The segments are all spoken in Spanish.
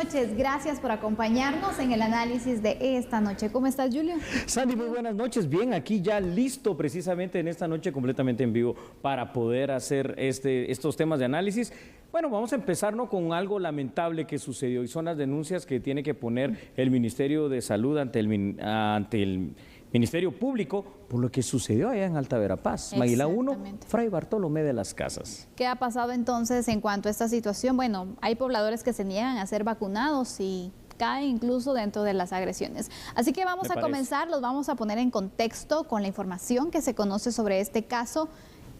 noches. Gracias por acompañarnos en el análisis de esta noche. ¿Cómo estás, Julio? Sandy, muy buenas noches. Bien, aquí ya listo precisamente en esta noche completamente en vivo para poder hacer estos temas de análisis. Bueno, vamos a empezar con algo lamentable que sucedió y son las denuncias que tiene que poner el Ministerio de Salud ante el Ministerio Público por lo que sucedió allá en Alta Verapaz, Maguila 1, Fray Bartolomé de las Casas. ¿Qué ha pasado entonces en cuanto a esta situación? Bueno, hay pobladores que se niegan a ser vacunados y cae incluso dentro de las agresiones. Así que vamos a comenzar, los vamos a poner en contexto con la información que se conoce sobre este caso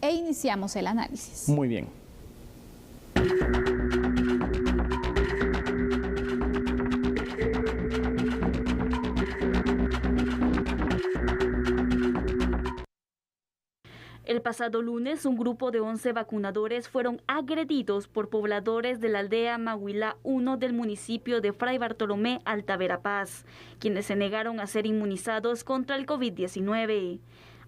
e iniciamos el análisis. Muy bien. El pasado lunes, un grupo de 11 vacunadores fueron agredidos por pobladores de la aldea Maguila 1 del municipio de Fray Bartolomé, Alta Verapaz, quienes se negaron a ser inmunizados contra el COVID-19.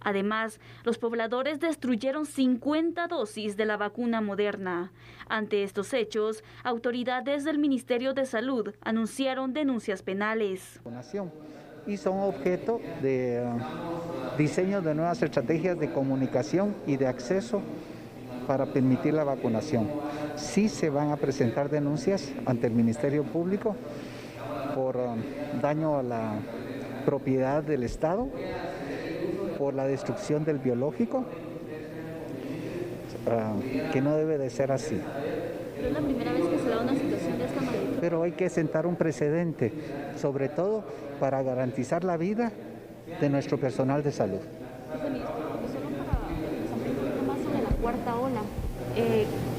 Además, los pobladores destruyeron 50 dosis de la vacuna Moderna. Ante estos hechos, autoridades del Ministerio de Salud anunciaron denuncias penales. Y son objeto de diseño de nuevas estrategias de comunicación y de acceso para permitir la vacunación. Sí se van a presentar denuncias ante el Ministerio Público por daño a la propiedad del Estado, por la destrucción del biológico, que no debe de ser así. Pero es la primera vez que se da una situación de esta magnitud. Pero hay que sentar un precedente, sobre todo para garantizar la vida de nuestro personal de salud. Más sobre la cuarta ola,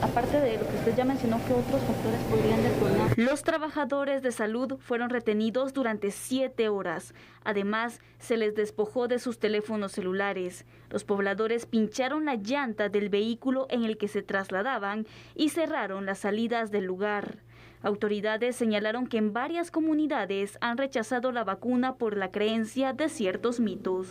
aparte de lo que usted ya mencionó, ¿qué otros factores podrían detonar? Los trabajadores de salud fueron retenidos durante 7 horas. Además, se les despojó de sus teléfonos celulares. Los pobladores pincharon la llanta del vehículo en el que se trasladaban y cerraron las salidas del lugar. Autoridades señalaron que en varias comunidades han rechazado la vacuna por la creencia de ciertos mitos.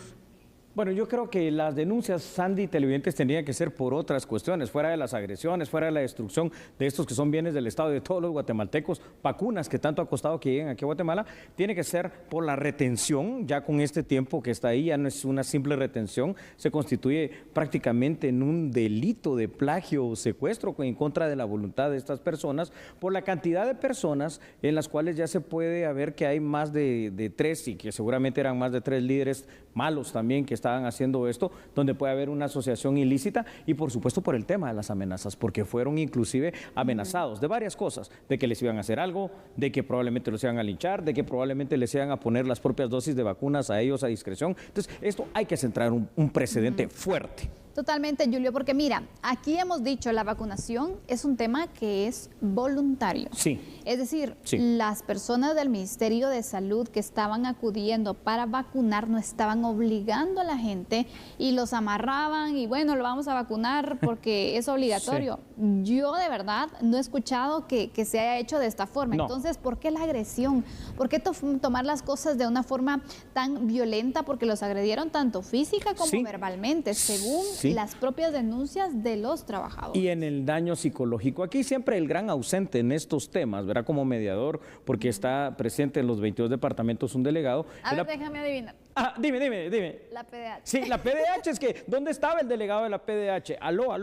Bueno, yo creo que las denuncias, Sandy, televidentes, tendrían que ser por otras cuestiones, fuera de las agresiones, fuera de la destrucción de estos que son bienes del Estado y de todos los guatemaltecos, vacunas que tanto ha costado que lleguen aquí a Guatemala, tiene que ser por la retención, ya con este tiempo que está ahí, ya no es una simple retención, se constituye prácticamente en un delito de plagio o secuestro en contra de la voluntad de estas personas, por la cantidad de personas en las cuales ya se puede ver que hay más de 3 y que seguramente eran más de 3 líderes malos también que estaban haciendo esto, donde puede haber una asociación ilícita y por supuesto por el tema de las amenazas, porque fueron inclusive amenazados de varias cosas, de que les iban a hacer algo, de que probablemente los iban a linchar, de que probablemente les iban a poner las propias dosis de vacunas a ellos a discreción. Entonces, esto hay que centrar un precedente fuerte. Totalmente, Julio, porque mira, aquí hemos dicho la vacunación es un tema que es voluntario. Sí. Es decir, las personas del Ministerio de Salud que estaban acudiendo para vacunar no estaban obligando a la gente y los amarraban y bueno, lo vamos a vacunar porque es obligatorio. Yo de verdad no he escuchado que se haya hecho de esta forma. No. Entonces, ¿por qué la agresión? ¿Por qué tomar las cosas de una forma tan violenta? Porque los agredieron tanto física como verbalmente, según las propias denuncias de los trabajadores. Y en el daño psicológico. Aquí siempre el gran ausente en estos temas, ¿verdad? Como mediador, porque está presente en los 22 departamentos un delegado. A ver, déjame adivinar. Ah, dime. La PDH. Sí, la PDH, es que, ¿dónde estaba el delegado de la PDH? Aló,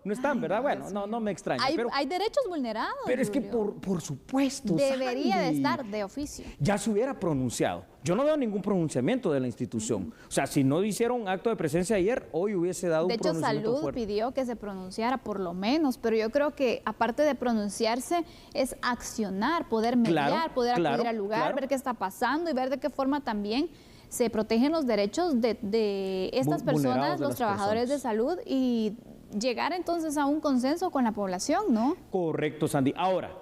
no están, ¿verdad? Bueno, no me extraña. Hay derechos vulnerados, pero es que Julio. por supuesto, debería Sandy, de estar de oficio. Ya se hubiera pronunciado. Yo no veo ningún pronunciamiento de la institución. O sea, si no hicieron acto de presencia ayer, hoy hubiese dado un pronunciamiento Salud fuerte. pidió que se pronunciara por lo menos, pero yo creo que aparte de pronunciarse es accionar, poder mediar, poder acudir al lugar, ver qué está pasando y ver de qué forma también se protegen los derechos de estas personas, los trabajadores de salud y llegar entonces a un consenso con la población, ¿no? Correcto, Sandy. Ahora,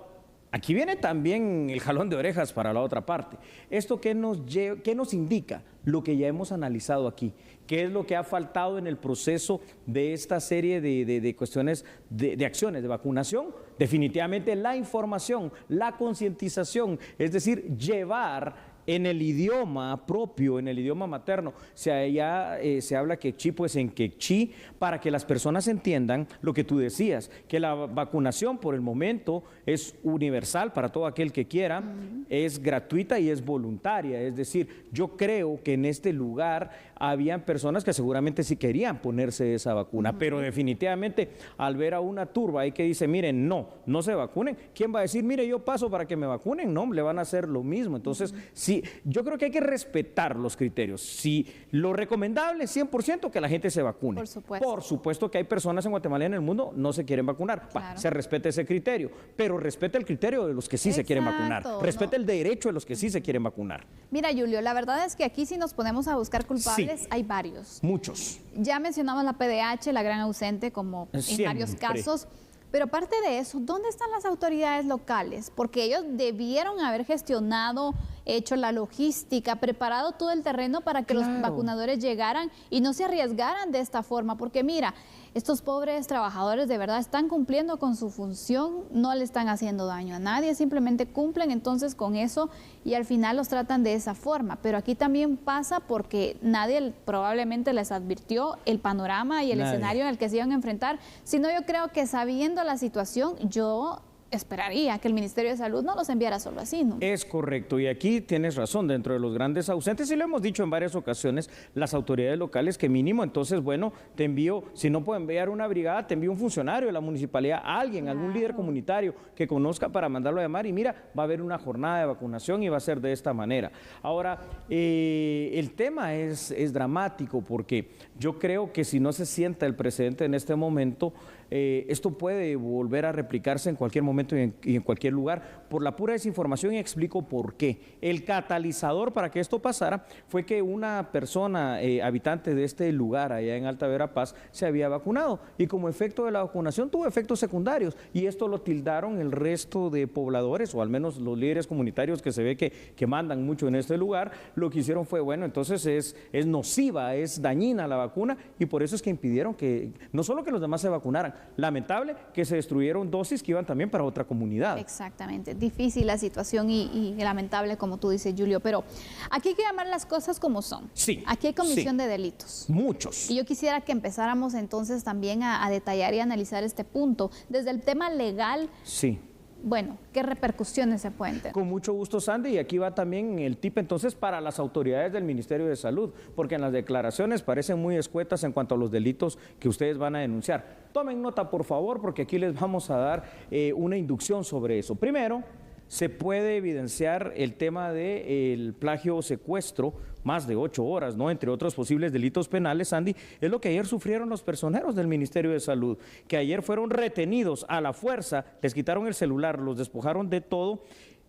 aquí viene también el jalón de orejas para la otra parte. ¿Esto qué nos indica? Lo que ya hemos analizado aquí. ¿Qué es lo que ha faltado en el proceso de esta serie de cuestiones de acciones de vacunación? Definitivamente la información, la concientización, es decir, llevar en el idioma propio, en el idioma materno, se habla quechí, pues en quechí, para que las personas entiendan lo que tú decías, que la vacunación por el momento es universal para todo aquel que quiera, es gratuita y es voluntaria. Es decir, yo creo que en este lugar habían personas que seguramente sí querían ponerse esa vacuna, pero definitivamente al ver a una turba ahí que dice, miren, no se vacunen, ¿quién va a decir, mire, yo paso para que me vacunen? No, le van a hacer lo mismo. Entonces, sí, yo creo que hay que respetar los criterios. Si lo recomendable es 100% que la gente se vacune. Por supuesto. Por supuesto que hay personas en Guatemala y en el mundo no se quieren vacunar. Claro. Se respeta ese criterio, pero respeta el criterio de los que sí se quieren vacunar. Respeta el derecho de los que sí se quieren vacunar. Mira, Julio, la verdad es que aquí si nos ponemos a buscar culpables, hay varios. Muchos. Ya mencionamos la PDH, la gran ausente, como en varios casos. Pero aparte de eso, ¿dónde están las autoridades locales? Porque ellos debieron haber gestionado, hecho la logística, preparado todo el terreno para que los vacunadores llegaran y no se arriesgaran de esta forma. Porque mira, estos pobres trabajadores de verdad están cumpliendo con su función, no le están haciendo daño a nadie, simplemente cumplen entonces con eso y al final los tratan de esa forma. Pero aquí también pasa porque nadie probablemente les advirtió el panorama y el escenario en el que se iban a enfrentar. Sino yo creo que sabiendo la situación, yo esperaría que el Ministerio de Salud no los enviara solo así, ¿no? Es correcto, y aquí tienes razón, dentro de los grandes ausentes, y lo hemos dicho en varias ocasiones, las autoridades locales, que mínimo, entonces, bueno, te envío, si no puedo enviar una brigada, te envío un funcionario de la municipalidad, alguien, algún líder comunitario que conozca para mandarlo a llamar, y mira, va a haber una jornada de vacunación y va a ser de esta manera. Ahora, el tema es dramático, porque yo creo que si no se sienta el precedente en este momento, esto puede volver a replicarse en cualquier momento y en cualquier lugar por la pura desinformación, y explico por qué. El catalizador para que esto pasara fue que una persona habitante de este lugar allá en Alta Verapaz se había vacunado y como efecto de la vacunación tuvo efectos secundarios, y esto lo tildaron el resto de pobladores, o al menos los líderes comunitarios que se ve que mandan mucho en este lugar. Lo que hicieron fue, bueno, entonces es nociva, es dañina la vacuna, y por eso es que impidieron que no solo que los demás se vacunaran, lamentable que se destruyeron dosis que iban también para otra comunidad. Exactamente, difícil la situación y lamentable, como tú dices, Julio, pero aquí hay que llamar las cosas como son. Sí. Aquí hay comisión de delitos. Muchos. Y yo quisiera que empezáramos entonces también a detallar y analizar este punto. Desde el tema legal. Sí. Bueno, ¿qué repercusiones se pueden tener? Con mucho gusto, Sandy, y aquí va también el tip entonces para las autoridades del Ministerio de Salud, porque en las declaraciones parecen muy escuetas en cuanto a los delitos que ustedes van a denunciar. Tomen nota, por favor, porque aquí les vamos a dar una inducción sobre eso. Primero, se puede evidenciar el tema del plagio o secuestro, más de 8 horas, ¿no? Entre otros posibles delitos penales, Sandy, es lo que ayer sufrieron los personeros del Ministerio de Salud, que ayer fueron retenidos a la fuerza, les quitaron el celular, los despojaron de todo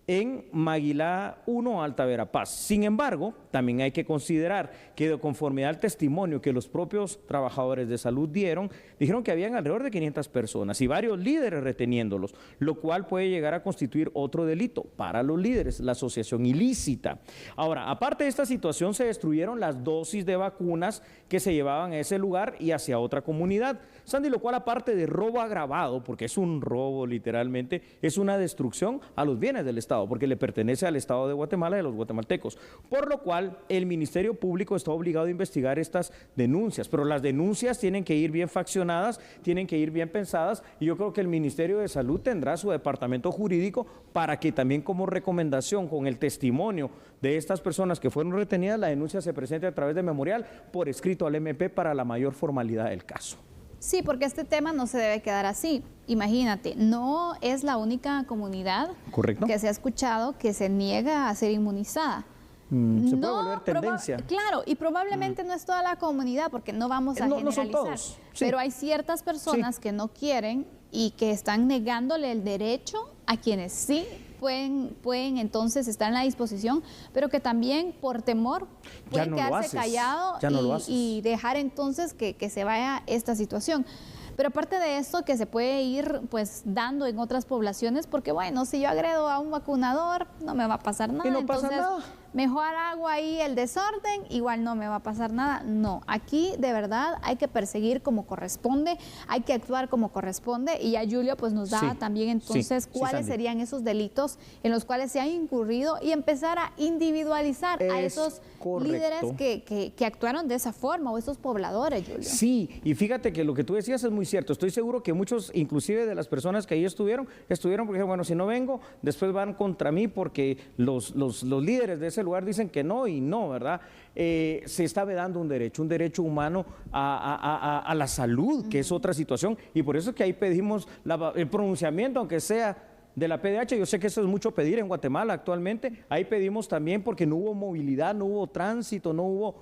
en Maguilá 1, Alta Verapaz. Sin embargo, también hay que considerar que de conformidad al testimonio que los propios trabajadores de salud dijeron que habían alrededor de 500 personas y varios líderes reteniéndolos, lo cual puede llegar a constituir otro delito para los líderes, la asociación ilícita. Ahora, aparte de esta situación, se destruyeron las dosis de vacunas que se llevaban a ese lugar y hacia otra comunidad, Sandy, lo cual, aparte de robo agravado, porque es un robo literalmente, es una destrucción a los bienes del Estado, porque le pertenece al Estado de Guatemala y a los guatemaltecos, por lo cual el Ministerio Público está obligado a investigar estas denuncias, pero las denuncias tienen que ir bien faccionadas, tienen que ir bien pensadas, y yo creo que el Ministerio de Salud tendrá su departamento jurídico para que también, como recomendación, con el testimonio de estas personas que fueron retenidas, la denuncia se presente a través de memorial por escrito al MP para la mayor formalidad del caso. Sí, porque este tema no se debe quedar así. Imagínate, no es la única comunidad que se ha escuchado que se niega a ser inmunizada. Se puede volver tendencia. Claro, y probablemente no es toda la comunidad, porque no vamos a generalizar. No son todos. Sí. Pero hay ciertas personas que no quieren y que están negándole el derecho a quienes sí pueden entonces estar en la disposición, pero que también por temor pueden quedarse callados y dejar entonces que se vaya esta situación. Pero aparte de esto, que se puede ir pues dando en otras poblaciones, porque bueno, si yo agredo a un vacunador, no me va a pasar nada. Y no pasa nada. mejor hago ahí el desorden, igual no me va a pasar nada. No, aquí de verdad hay que perseguir como corresponde, hay que actuar como corresponde, y ya Julio pues nos da también entonces cuáles serían esos delitos en los cuales se han incurrido y empezar a individualizar a esos líderes que actuaron de esa forma, o esos pobladores, Julio. Sí, y fíjate que lo que tú decías es muy cierto. Estoy seguro que muchos, inclusive de las personas que ahí estuvieron porque, bueno, si no vengo, después van contra mí porque los líderes de ese lugar dicen que no y no, ¿verdad? Se está vedando un derecho humano a la salud, que es otra situación, y por eso es que ahí pedimos el pronunciamiento, aunque sea de la PDH. Yo sé que eso es mucho pedir en Guatemala actualmente. Ahí pedimos también porque no hubo movilidad, no hubo tránsito, no hubo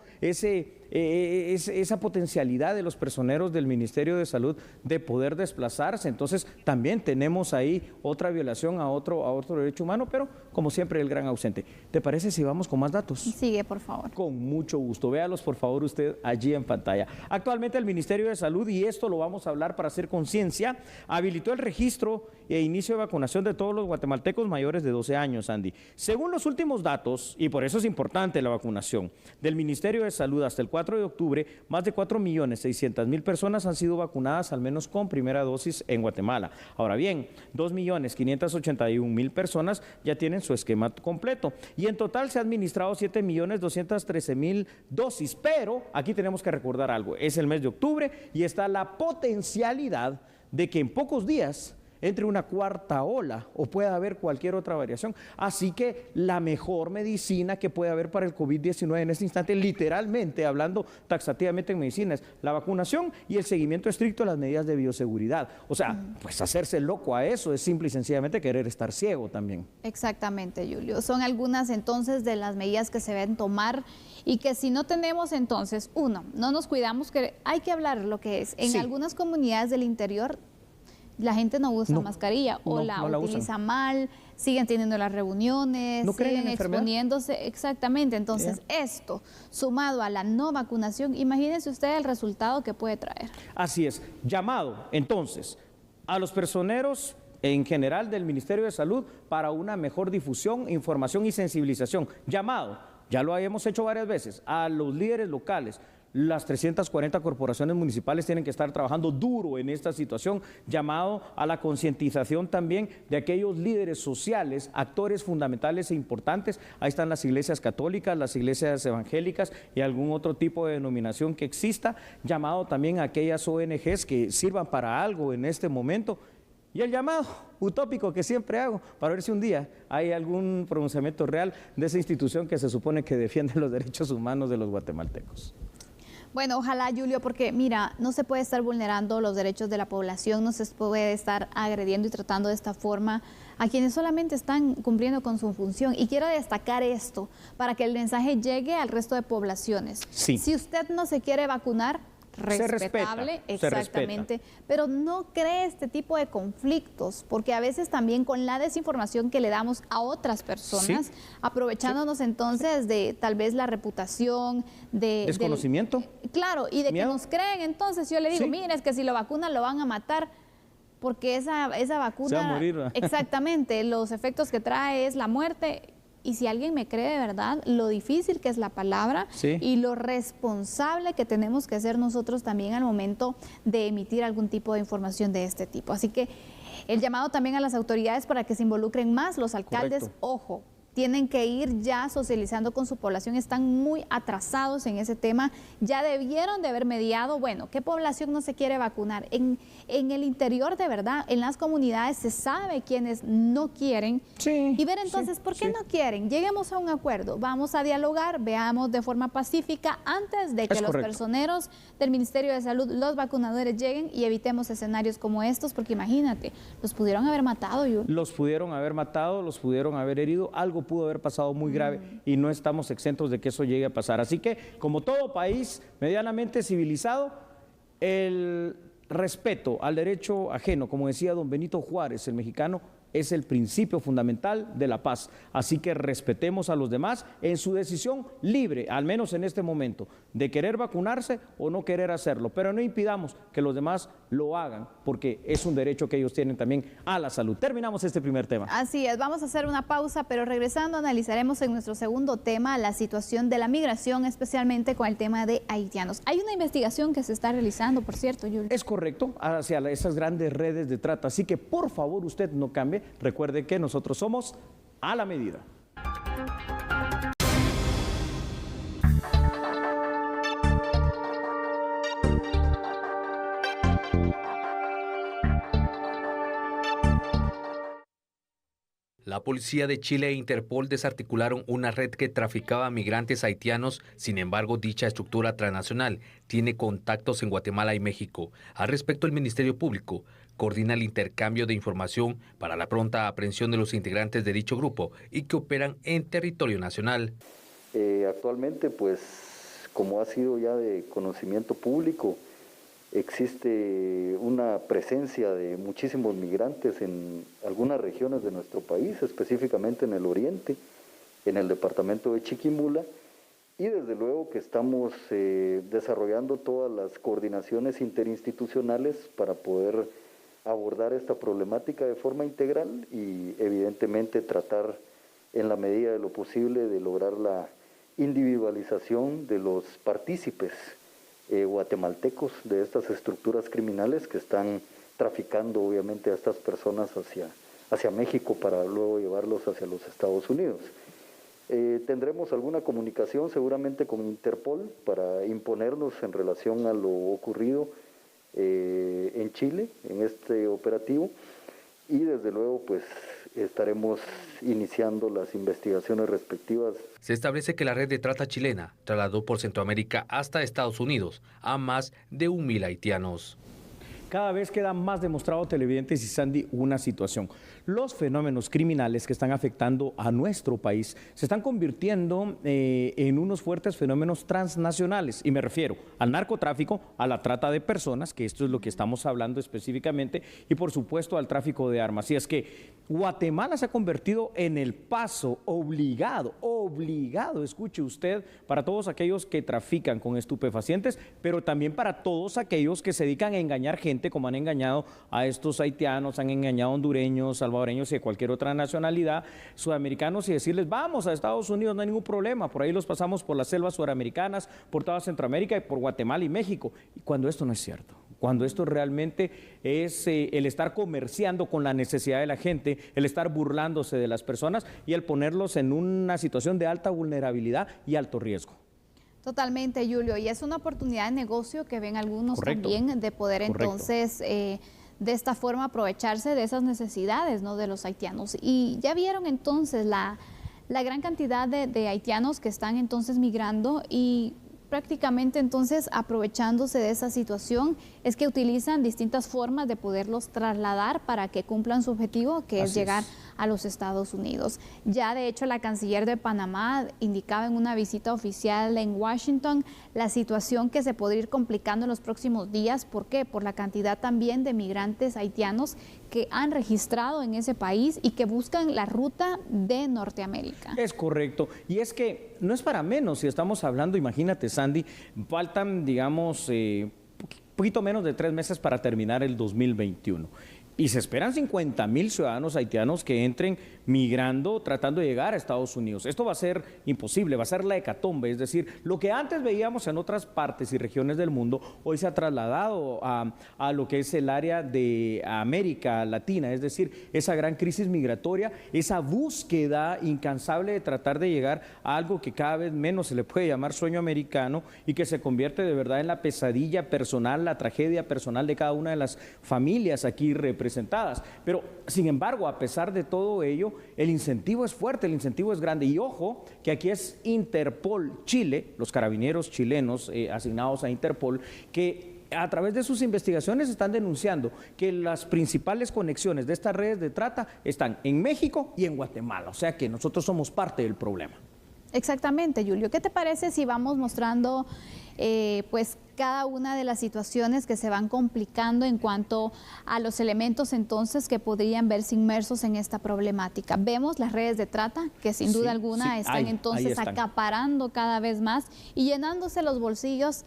esa potencialidad de los personeros del Ministerio de Salud de poder desplazarse. Entonces también tenemos ahí otra violación a otro derecho humano, pero como siempre el gran ausente. ¿Te parece si vamos con más datos? Sigue, por favor. Con mucho gusto. Véalos, por favor, usted allí en pantalla. Actualmente el Ministerio de Salud, y esto lo vamos a hablar para hacer conciencia, habilitó el registro e inicio de vacunación de todos los guatemaltecos mayores de 12 años, Andy. Según los últimos datos, y por eso es importante la vacunación, del Ministerio de Salud hasta el 4 de octubre, más de 4.600.000 personas han sido vacunadas al menos con primera dosis en Guatemala. Ahora bien, 2.581.000 personas ya tienen su esquema completo, y en total se han administrado 7.213.000 dosis, pero aquí tenemos que recordar algo: es el mes de octubre y está la potencialidad de que en pocos días entre una cuarta ola o pueda haber cualquier otra variación. Así que la mejor medicina que puede haber para el COVID-19 en este instante, literalmente hablando taxativamente en medicina, es la vacunación y el seguimiento estricto de las medidas de bioseguridad. O sea, pues hacerse loco a eso es simple y sencillamente querer estar ciego también. Exactamente, Julio. Son algunas entonces de las medidas que se deben tomar, y que si no tenemos entonces, uno, no nos cuidamos, que hay que hablar lo que es. En algunas comunidades del interior la gente no usa mascarilla o la utiliza mal, siguen teniendo las reuniones, siguen exponiéndose, exactamente. Entonces, esto, sumado a la no vacunación, imagínense usted el resultado que puede traer. Así es. Llamado, entonces, a los personeros en general del Ministerio de Salud para una mejor difusión, información y sensibilización. Llamado, ya lo habíamos hecho varias veces, a los líderes locales. Las 340 corporaciones municipales tienen que estar trabajando duro en esta situación, llamado a la concientización también de aquellos líderes sociales, actores fundamentales e importantes. Ahí están las iglesias católicas, las iglesias evangélicas y algún otro tipo de denominación que exista, llamado también a aquellas ONGs que sirvan para algo en este momento. Y el llamado utópico que siempre hago, para ver si un día hay algún pronunciamiento real de esa institución que se supone que defiende los derechos humanos de los guatemaltecos. Bueno, ojalá, Julio, porque mira, no se puede estar vulnerando los derechos de la población, no se puede estar agrediendo y tratando de esta forma a quienes solamente están cumpliendo con su función. Y quiero destacar esto para que el mensaje llegue al resto de poblaciones. Sí. Si usted no se quiere vacunar, respetable, exactamente, pero no cree este tipo de conflictos, porque a veces también con la desinformación que le damos a otras personas, aprovechándonos entonces de tal vez la reputación, de desconocimiento, claro, y de miedo, que nos creen. Entonces yo le digo, mire, es que si lo vacunan lo van a matar, porque esa vacuna, se va a morir, exactamente, los efectos que trae es la muerte. Y si alguien me cree de verdad, lo difícil que es la palabra y lo responsable que tenemos que ser nosotros también al momento de emitir algún tipo de información de este tipo. Así que el llamado también a las autoridades para que se involucren más, los alcaldes, ojo, tienen que ir ya socializando con su población, están muy atrasados en ese tema, ya debieron de haber mediado, bueno, ¿qué población no se quiere vacunar? En el interior, de verdad, en las comunidades se sabe quiénes no quieren, y ver entonces por qué no quieren. Lleguemos a un acuerdo, vamos a dialogar, veamos de forma pacífica antes de que los personeros del Ministerio de Salud, los vacunadores, lleguen y evitemos escenarios como estos, porque imagínate, los pudieron haber matado. Los pudieron haber matado, los pudieron haber herido, algo pudo haber pasado muy grave y no estamos exentos de que eso llegue a pasar. Así que, como todo país medianamente civilizado, el respeto al derecho ajeno, como decía don Benito Juárez, el mexicano, es el principio fundamental de la paz. Así que respetemos a los demás en su decisión libre, al menos en este momento, de querer vacunarse o no querer hacerlo. Pero no impidamos que los demás lo hagan, porque es un derecho que ellos tienen también a la salud. Terminamos este primer tema. Así es, vamos a hacer una pausa, pero regresando analizaremos en nuestro segundo tema la situación de la migración, especialmente con el tema de haitianos. Hay una investigación que se está realizando, por cierto, Julio. Es correcto, hacia esas grandes redes de trata. Así que por favor usted no cambie. Recuerde que nosotros somos a la medida. La policía de Chile e Interpol desarticularon una red que traficaba migrantes haitianos. Sin embargo, dicha estructura transnacional tiene contactos en Guatemala y México. Al respecto, el Ministerio Público coordina el intercambio de información para la pronta aprehensión de los integrantes de dicho grupo y que operan en territorio nacional. Actualmente, pues, como ha sido ya de conocimiento público, existe una presencia de muchísimos migrantes en algunas regiones de nuestro país, específicamente en el oriente, en el departamento de Chiquimula, y desde luego que estamos desarrollando todas las coordinaciones interinstitucionales para poder abordar esta problemática de forma integral y evidentemente tratar en la medida de lo posible de lograr la individualización de los partícipes guatemaltecos de estas estructuras criminales que están traficando obviamente a estas personas hacia México para luego llevarlos hacia los Estados Unidos. Tendremos alguna comunicación seguramente con Interpol para imponernos en relación a lo ocurrido en Chile, en este operativo, y desde luego pues estaremos iniciando las investigaciones respectivas. Se establece que la red de trata chilena trasladó por Centroamérica hasta Estados Unidos a más de 1.000 haitianos. Cada vez queda más demostrado, televidentes y Sandy, una situación. Los fenómenos criminales que están afectando a nuestro país se están convirtiendo en unos fuertes fenómenos transnacionales. Y me refiero al narcotráfico, a la trata de personas, que esto es lo que estamos hablando específicamente, y por supuesto al tráfico de armas. Y es que Guatemala se ha convertido en el paso obligado, escuche usted, para todos aquellos que trafican con estupefacientes, pero también para todos aquellos que se dedican a engañar gente, como han engañado a estos haitianos, han engañado a hondureños, salvadoreños y de cualquier otra nacionalidad, sudamericanos, y decirles vamos a Estados Unidos, no hay ningún problema, por ahí los pasamos por las selvas suramericanas, por toda Centroamérica y por Guatemala y México, y cuando esto no es cierto, cuando esto realmente es el estar comerciando con la necesidad de la gente, el estar burlándose de las personas y el ponerlos en una situación de alta vulnerabilidad y alto riesgo. Totalmente, Julio, y es una oportunidad de negocio que ven algunos también de poder entonces de esta forma aprovecharse de esas necesidades, ¿no?, de los haitianos. Y ya vieron entonces la gran cantidad de haitianos que están entonces migrando y prácticamente entonces aprovechándose de esa situación es que utilizan distintas formas de poderlos trasladar para que cumplan su objetivo, que es llegar a los Estados Unidos. Ya de hecho la canciller de Panamá indicaba en una visita oficial en Washington la situación que se podría ir complicando en los próximos días. ¿Por qué? Por la cantidad también de migrantes haitianos que han registrado en ese país y que buscan la ruta de Norteamérica. Es correcto, y es que no es para menos, si estamos hablando, imagínate Sandy, faltan digamos poquito menos de 3 meses para terminar el 2021. Y se esperan 50,000 ciudadanos haitianos que entren migrando, tratando de llegar a Estados Unidos. Esto va a ser imposible, va a ser la hecatombe. Es decir, lo que antes veíamos en otras partes y regiones del mundo, hoy se ha trasladado a lo que es el área de América Latina. Es decir, esa gran crisis migratoria, esa búsqueda incansable de tratar de llegar a algo que cada vez menos se le puede llamar sueño americano y que se convierte de verdad en la pesadilla personal, la tragedia personal de cada una de las familias aquí representadas. Pero, sin embargo, a pesar de todo ello, el incentivo es fuerte, el incentivo es grande. Y ojo, que aquí es Interpol Chile, los carabineros chilenos asignados a Interpol, que a través de sus investigaciones están denunciando que las principales conexiones de estas redes de trata están en México y en Guatemala. O sea que nosotros somos parte del problema. Exactamente, Julio. ¿Qué te parece si vamos mostrando pues cada una de las situaciones que se van complicando en cuanto a los elementos entonces que podrían verse inmersos en esta problemática. Vemos las redes de trata que sin duda alguna están entonces acaparando cada vez más y llenándose los bolsillos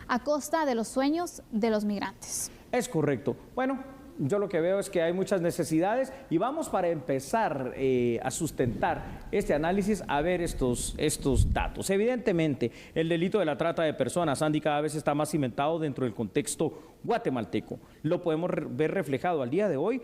a costa de los sueños de los migrantes. Es correcto. Bueno, yo lo que veo es que hay muchas necesidades y vamos para empezar a sustentar este análisis a ver estos datos. Evidentemente, el delito de la trata de personas, Sandy, cada vez está más cimentado dentro del contexto guatemalteco. Lo podemos ver reflejado al día de hoy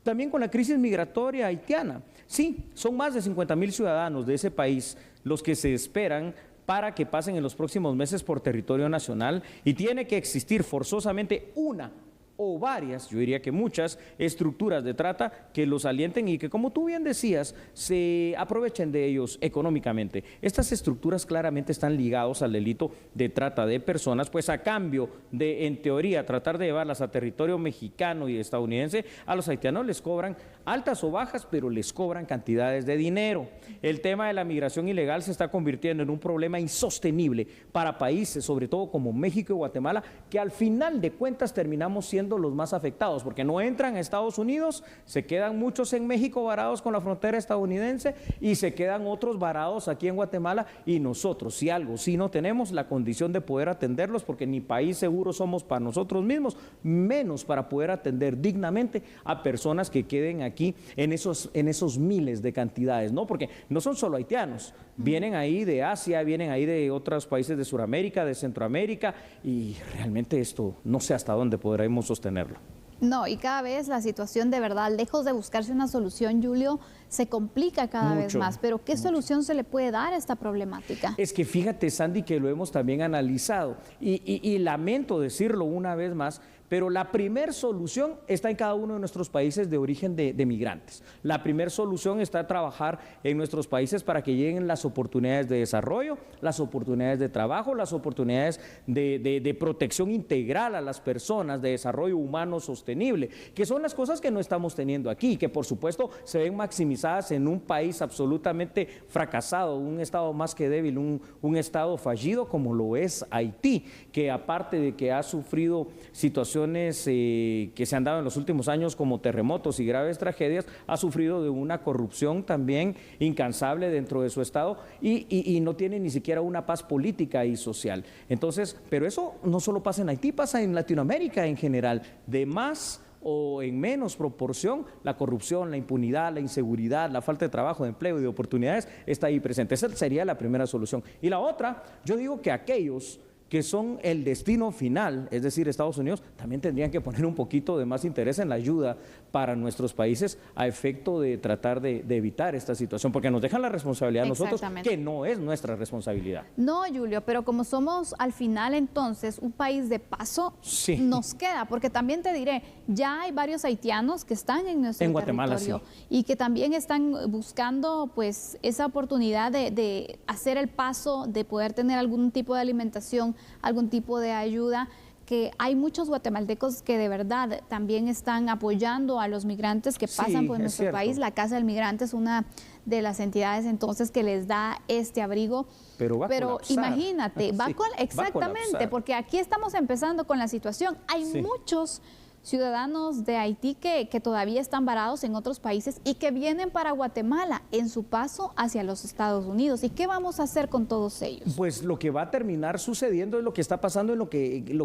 también con la crisis migratoria haitiana. Sí, son más de 50,000 ciudadanos de ese país los que se esperan para que pasen en los próximos meses por territorio nacional y tiene que existir forzosamente una o varias, yo diría que muchas, estructuras de trata que los alienten y que, como tú bien decías, se aprovechen de ellos económicamente. Estas estructuras claramente están ligadas al delito de trata de personas, pues a cambio de, en teoría, tratar de llevarlas a territorio mexicano y estadounidense, a los haitianos les cobran altas o bajas, pero les cobran cantidades de dinero. El tema de la migración ilegal se está convirtiendo en un problema insostenible para países, sobre todo como México y Guatemala, que al final de cuentas terminamos siendo los más afectados, porque no entran a Estados Unidos, se quedan muchos en México varados con la frontera estadounidense y se quedan otros varados aquí en Guatemala, y nosotros, si algo, si no tenemos la condición de poder atenderlos, porque ni país seguro somos para nosotros mismos, menos para poder atender dignamente a personas que queden aquí en esos miles de cantidades, ¿no? Porque no son solo haitianos, vienen ahí de Asia, vienen ahí de otros países de Sudamérica, de Centroamérica, y realmente esto no sé hasta dónde podremos sostenerlo. No, y cada vez la situación de verdad, lejos de buscarse una solución, Julio, se complica cada vez más. Pero ¿qué solución se le puede dar a esta problemática? Es que fíjate, Sandy, que lo hemos también analizado y lamento decirlo una vez más, pero la primer solución está en cada uno de nuestros países de origen de migrantes. La primer solución está trabajar en nuestros países para que lleguen las oportunidades de desarrollo, las oportunidades de trabajo, las oportunidades de protección integral a las personas, de desarrollo humano sostenible, que son las cosas que no estamos teniendo aquí, que por supuesto se ven maximizadas en un país absolutamente fracasado, un estado más que débil, un estado fallido como lo es Haití, que aparte de que ha sufrido situaciones que se han dado en los últimos años como terremotos y graves tragedias, ha sufrido de una corrupción también incansable dentro de su estado y no tiene ni siquiera una paz política y social. Entonces, pero eso no solo pasa en Haití, pasa en Latinoamérica en general, de más o en menos proporción, la corrupción, la impunidad, la inseguridad, la falta de trabajo, de empleo y de oportunidades está ahí presente. Esa sería la primera solución. Y la otra, yo digo que aquellos que son el destino final, es decir, Estados Unidos, también tendrían que poner un poquito de más interés en la ayuda para nuestros países a efecto de tratar de evitar esta situación, porque nos dejan la responsabilidad a nosotros, que no es nuestra responsabilidad. No, Julio, pero como somos al final entonces un país de paso, nos queda, porque también te diré, ya hay varios haitianos que están en nuestro territorio y que también están buscando pues esa oportunidad de hacer el paso, de poder tener algún tipo de alimentación, algún tipo de ayuda, que hay muchos guatemaltecos que de verdad también están apoyando a los migrantes que pasan por nuestro país. La Casa del Migrante es una de las entidades entonces que les da este abrigo. Pero imagínate, exactamente, porque aquí estamos empezando con la situación. Hay muchos ciudadanos de Haití que todavía están varados en otros países y que vienen para Guatemala en su paso hacia los Estados Unidos. ¿Y qué vamos a hacer con todos ellos? Pues lo que va a terminar sucediendo es lo que está pasando en lo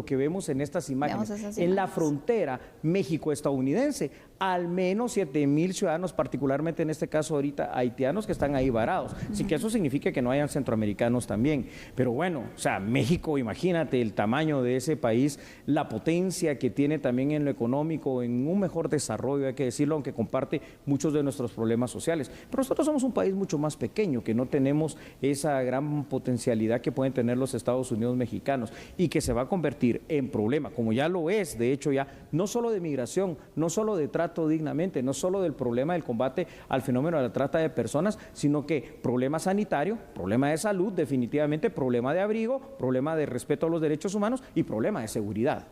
que vemos en estas imágenes. En la frontera México-estadounidense, al menos 7,000 ciudadanos, particularmente en este caso ahorita haitianos, que están ahí varados. Sin que eso signifique que no hayan centroamericanos también. Pero bueno, o sea, México, imagínate el tamaño de ese país, la potencia que tiene también en lo económico, en un mejor desarrollo, hay que decirlo, aunque comparte muchos de nuestros problemas sociales. Pero nosotros somos un país mucho más pequeño, que no tenemos esa gran potencialidad que pueden tener los Estados Unidos mexicanos y que se va a convertir en problema, como ya lo es, de hecho ya, no solo de migración, no solo de trato dignamente, no solo del problema del combate al fenómeno de la trata de personas, sino que problema sanitario, problema de salud, definitivamente, problema de abrigo, problema de respeto a los derechos humanos y problema de seguridad.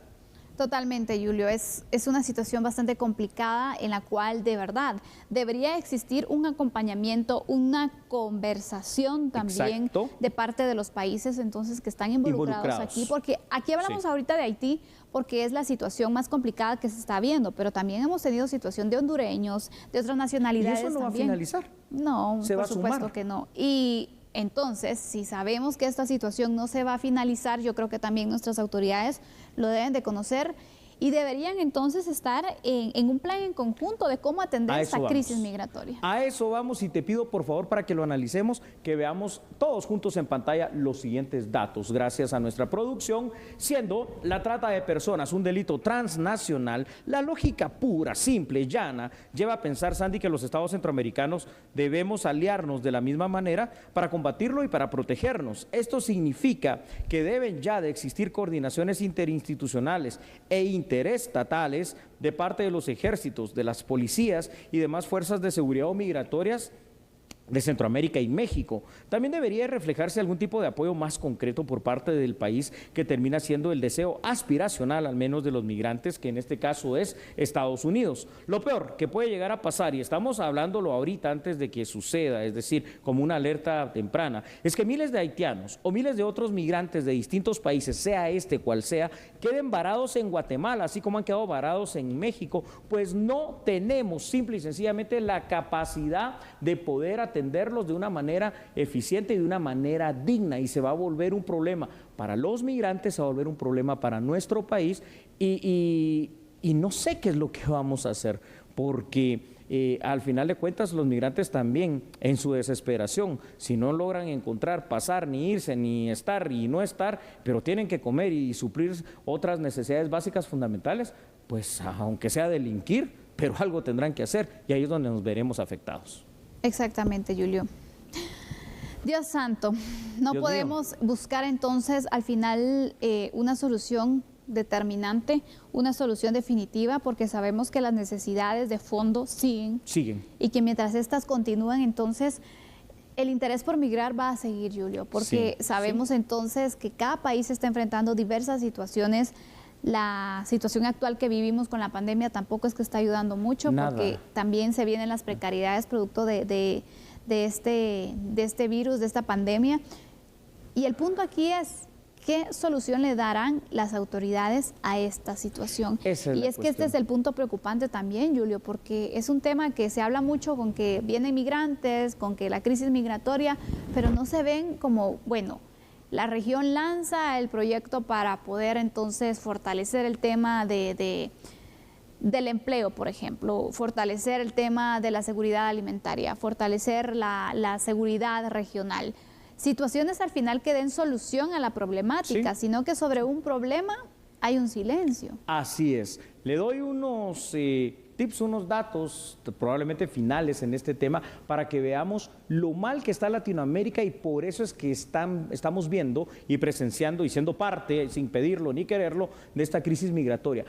Totalmente, Julio. Es una situación bastante complicada en la cual de verdad debería existir un acompañamiento, una conversación también de parte de los países entonces que están involucrados aquí, porque aquí hablamos ahorita de Haití porque es la situación más complicada que se está viendo, pero también hemos tenido situación de hondureños, de otras nacionalidades. ¿Y eso no también va a finalizar? No, por supuesto que no. Y entonces, si sabemos que esta situación no se va a finalizar, yo creo que también nuestras autoridades lo deben de conocer y deberían entonces estar en un plan en conjunto de cómo atender esta crisis migratoria. A eso vamos y te pido por favor para que lo analicemos, que veamos todos juntos en pantalla los siguientes datos. Gracias a nuestra producción, siendo la trata de personas un delito transnacional, la lógica pura, simple, llana, lleva a pensar, Sandy, que los estados centroamericanos debemos aliarnos de la misma manera para combatirlo y para protegernos. Esto significa que deben ya de existir coordinaciones interinstitucionales e interestatales de parte de los ejércitos, de las policías y demás fuerzas de seguridad o migratorias de Centroamérica y México. También debería reflejarse algún tipo de apoyo más concreto por parte del país que termina siendo el deseo aspiracional, al menos de los migrantes, que en este caso es Estados Unidos. Lo peor que puede llegar a pasar, y estamos hablándolo ahorita antes de que suceda, es decir, como una alerta temprana, es que miles de haitianos o miles de otros migrantes de distintos países, sea este cual sea, queden varados en Guatemala, así como han quedado varados en México, pues no tenemos simple y sencillamente la capacidad de poder atenderlos de una manera eficiente y de una manera digna, y se va a volver un problema para los migrantes, se va a volver un problema para nuestro país y no sé qué es lo que vamos a hacer, porque al final de cuentas los migrantes también en su desesperación, si no logran encontrar, pasar, ni irse, ni estar y no estar, pero tienen que comer y suplir otras necesidades básicas fundamentales, pues aunque sea delinquir, pero algo tendrán que hacer, y ahí es donde nos veremos afectados. Exactamente, Julio. Dios santo, no Dios podemos buscar entonces al final una solución determinante, una solución definitiva, porque sabemos que las necesidades de fondo siguen. Y que mientras estas continúan, entonces el interés por migrar va a seguir, Julio, porque sabemos entonces que cada país está enfrentando diversas situaciones. La situación actual que vivimos con la pandemia tampoco es que está ayudando mucho, porque también se vienen las precariedades producto de este virus, de esta pandemia. Y el punto aquí es, ¿qué solución le darán las autoridades a esta situación? Y es que este es el punto preocupante también, Julio, porque es un tema que se habla mucho con que vienen migrantes, con que la crisis migratoria, pero no se ven como, bueno, la región lanza el proyecto para poder entonces fortalecer el tema del empleo, por ejemplo, fortalecer el tema de la seguridad alimentaria, fortalecer la seguridad regional. Situaciones al final que den solución a la problemática, sino que sobre un problema hay un silencio. Así es. Le doy unos tips, unos datos probablemente finales en este tema para que veamos lo mal que está Latinoamérica, y por eso es que estamos viendo y presenciando y siendo parte, sin pedirlo ni quererlo, de esta crisis migratoria.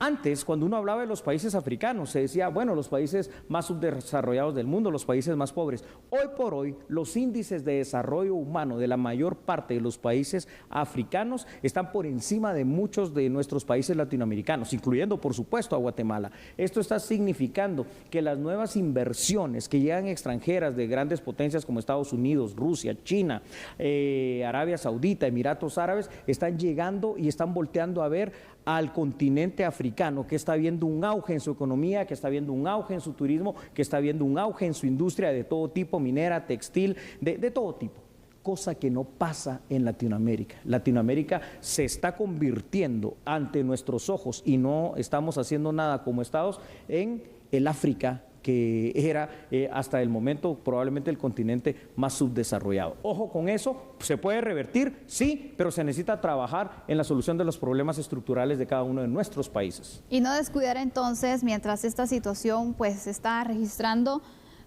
Antes, cuando uno hablaba de los países africanos, se decía, bueno, los países más subdesarrollados del mundo, los países más pobres. Hoy por hoy, los índices de desarrollo humano de la mayor parte de los países africanos están por encima de muchos de nuestros países latinoamericanos, incluyendo, por supuesto, a Guatemala. Esto está significando que las nuevas inversiones que llegan extranjeras de grandes potencias como Estados Unidos, Rusia, China, Arabia Saudita, Emiratos Árabes, están llegando y están volteando a ver al continente africano, que está viendo un auge en su economía, que está viendo un auge en su turismo, que está viendo un auge en su industria de todo tipo, minera, textil, de todo tipo, cosa que no pasa en Latinoamérica. Latinoamérica se está convirtiendo ante nuestros ojos, y no estamos haciendo nada como estados, en el África que era hasta el momento probablemente el continente más subdesarrollado. Ojo con eso, se puede revertir, sí, pero se necesita trabajar en la solución de los problemas estructurales de cada uno de nuestros países. Y no descuidar entonces, mientras esta situación pues se está registrando,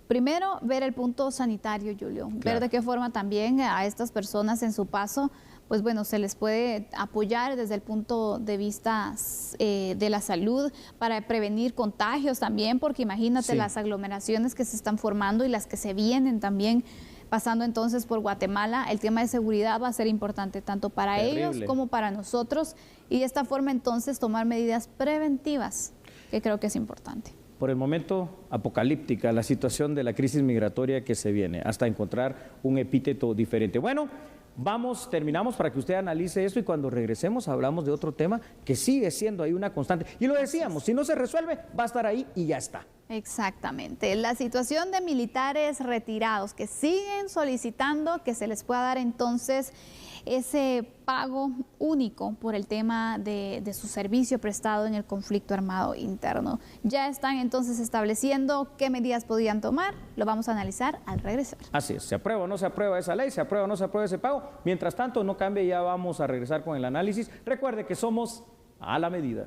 primero ver el punto sanitario, Julio, ver de qué forma también a estas personas en su paso, pues bueno, se les puede apoyar desde el punto de vista de la salud para prevenir contagios también, porque imagínate las aglomeraciones que se están formando y las que se vienen también pasando entonces por Guatemala. El tema de seguridad va a ser importante tanto para ellos como para nosotros, y de esta forma entonces tomar medidas preventivas, que creo que es importante. Por el momento, apocalíptica la situación de la crisis migratoria que se viene, hasta encontrar un epíteto diferente. Bueno, terminamos para que usted analice esto, y cuando regresemos hablamos de otro tema que sigue siendo ahí una constante. Y lo decíamos, si no se resuelve, va a estar ahí y ya está. Exactamente. La situación de militares retirados que siguen solicitando que se les pueda dar entonces ese pago único por el tema de su servicio prestado en el conflicto armado interno. Ya están entonces estableciendo qué medidas podían tomar. Lo vamos a analizar al regresar. Así es, ¿se aprueba o no se aprueba esa ley? ¿Se aprueba o no se aprueba ese pago? Mientras tanto, no cambie, ya vamos a regresar con el análisis. Recuerde que somos a la medida.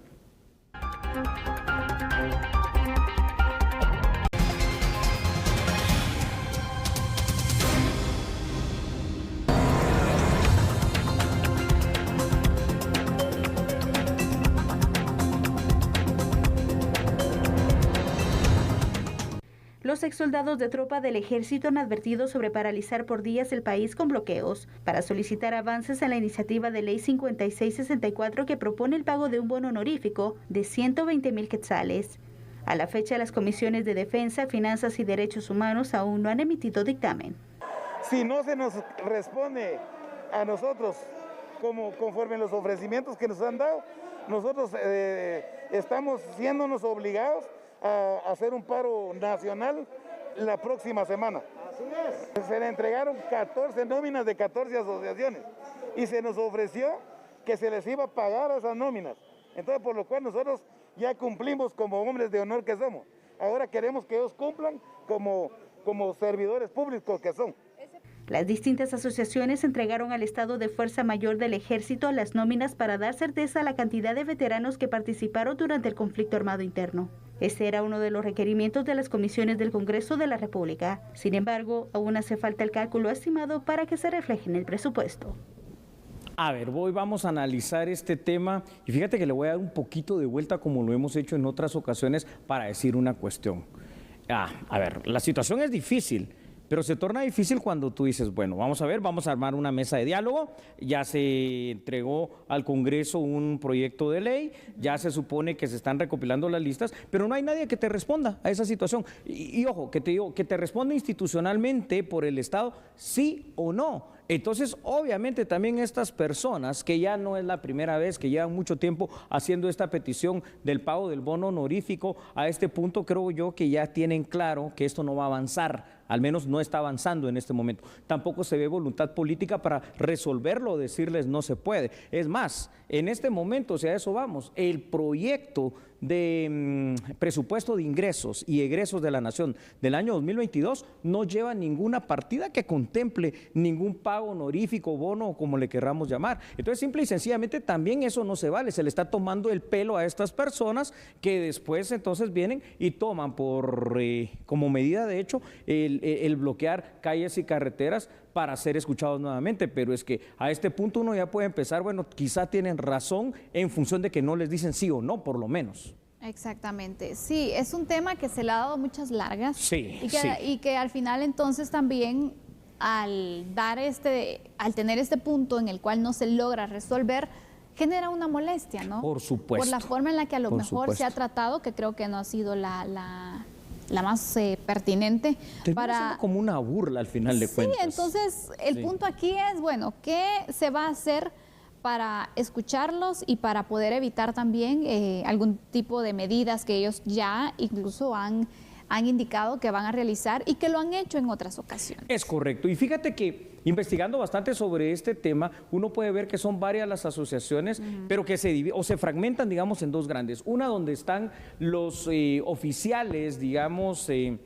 Los exsoldados de tropa del ejército han advertido sobre paralizar por días el país con bloqueos para solicitar avances en la iniciativa de ley 5664 que propone el pago de un bono honorífico de 120,000 quetzales. A la fecha, las comisiones de Defensa, Finanzas y Derechos Humanos aún no han emitido dictamen. Si no se nos responde a nosotros conforme los ofrecimientos que nos han dado, nosotros estamos siéndonos obligados a hacer un paro nacional la próxima semana. Así es. Se le entregaron 14 nóminas de 14 asociaciones y se nos ofreció que se les iba a pagar a esas nóminas. Entonces, por lo cual nosotros ya cumplimos como hombres de honor que somos. Ahora queremos que ellos cumplan como servidores públicos que son. Las distintas asociaciones entregaron al Estado de Fuerza Mayor del Ejército las nóminas para dar certeza a la cantidad de veteranos que participaron durante el conflicto armado interno. Este era uno de los requerimientos de las comisiones del Congreso de la República. Sin embargo, aún hace falta el cálculo estimado para que se refleje en el presupuesto. A ver, vamos a analizar este tema, y fíjate que le voy a dar un poquito de vuelta como lo hemos hecho en otras ocasiones para decir una cuestión. A ver, la situación es difícil, pero se torna difícil cuando tú dices, bueno, vamos a ver, vamos a armar una mesa de diálogo, ya se entregó al Congreso un proyecto de ley, ya se supone que se están recopilando las listas, pero no hay nadie que te responda a esa situación. Y ojo, que te digo, que te responda institucionalmente por el Estado, sí o no. Entonces, obviamente también estas personas, que ya no es la primera vez, que llevan mucho tiempo haciendo esta petición del pago del bono honorífico, a este punto creo yo que ya tienen claro que esto no va a avanzar, al menos no está avanzando en este momento. Tampoco se ve voluntad política para resolverlo o decirles no se puede. Es más, en este momento, o sea, a eso vamos, el proyecto de presupuesto de ingresos y egresos de la Nación del año 2022 no lleva ninguna partida que contemple ningún pago honorífico, bono o como le querramos llamar. Entonces, simple y sencillamente también eso no se vale, se le está tomando el pelo a estas personas que después entonces vienen y toman como medida de hecho el bloquear calles y carreteras para ser escuchados nuevamente, pero es que a este punto uno ya puede empezar, bueno, quizá tienen razón en función de que no les dicen sí o no, por lo menos. Exactamente, sí, es un tema que se le ha dado muchas largas, sí, y que al final entonces también al tener este punto en el cual no se logra resolver, genera una molestia, ¿no? Por supuesto. Por la forma en la que a lo mejor se ha tratado, que creo que no ha sido la más pertinente. Termina siendo como una burla al final de cuentas. Sí, entonces el punto aquí es, bueno, ¿qué se va a hacer para escucharlos y para poder evitar también algún tipo de medidas que ellos ya incluso han indicado que van a realizar y que lo han hecho en otras ocasiones? Es correcto. Y fíjate que investigando bastante sobre este tema, uno puede ver que son varias las asociaciones, pero que se fragmentan, digamos, en dos grandes. Una donde están los oficiales, digamos, que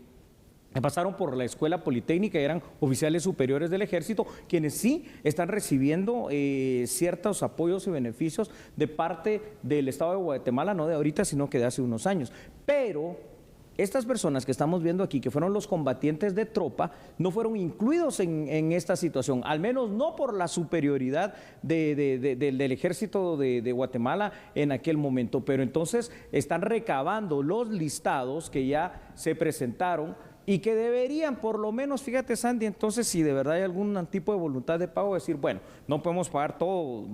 pasaron por la escuela politécnica, eran oficiales superiores del ejército, quienes sí están recibiendo ciertos apoyos y beneficios de parte del Estado de Guatemala, no de ahorita, sino que de hace unos años. Pero estas personas que estamos viendo aquí, que fueron los combatientes de tropa, no fueron incluidos en esta situación, al menos no por la superioridad del ejército de Guatemala en aquel momento, pero entonces están recabando los listados que ya se presentaron y que deberían, por lo menos, fíjate Sandy, entonces si de verdad hay algún tipo de voluntad de pago, decir, bueno, no podemos pagar todo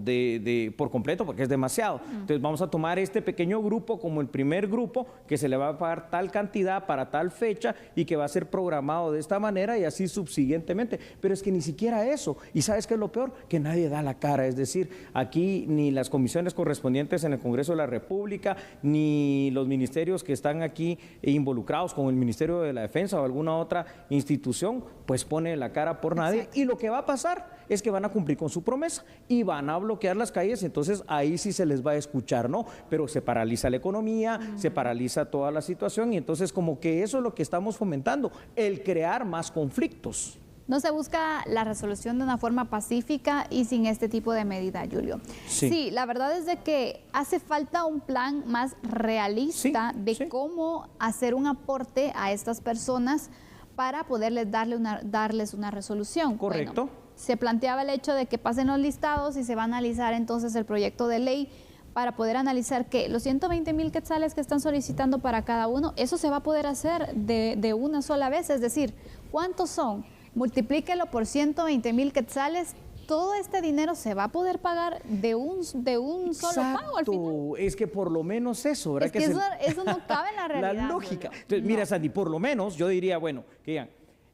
por completo porque es demasiado. Entonces vamos a tomar este pequeño grupo como el primer grupo que se le va a pagar tal cantidad para tal fecha y que va a ser programado de esta manera y así subsiguientemente. Pero es que ni siquiera eso. ¿Y sabes qué es lo peor? Que nadie da la cara. Es decir, aquí ni las comisiones correspondientes en el Congreso de la República, ni los ministerios que están aquí involucrados con el Ministerio de la Defensa o alguna otra institución, pues pone la cara por nadie. Exacto. Y lo que va a pasar es que van a cumplir con su promesa y van a bloquear las calles, entonces ahí sí se les va a escuchar, ¿no? Pero se paraliza la economía, se paraliza toda la situación y entonces como que eso es lo que estamos fomentando, el crear más conflictos. No se busca la resolución de una forma pacífica y sin este tipo de medida, Julio. Sí, la verdad es de que hace falta un plan más realista de cómo hacer un aporte a estas personas para poderles darles una resolución. Correcto. Bueno, se planteaba el hecho de que pasen los listados y se va a analizar entonces el proyecto de ley para poder analizar que los 120,000 quetzales que están solicitando para cada uno, eso se va a poder hacer de una sola vez, es decir, ¿cuántos son? Multiplíquelo por 120,000 quetzales, todo este dinero se va a poder pagar de un solo pago al final. Es que por lo menos eso, ¿verdad? Es que eso no cabe en la realidad. La lógica. Entonces, mira, Sandy, por lo menos yo diría, bueno, que digan,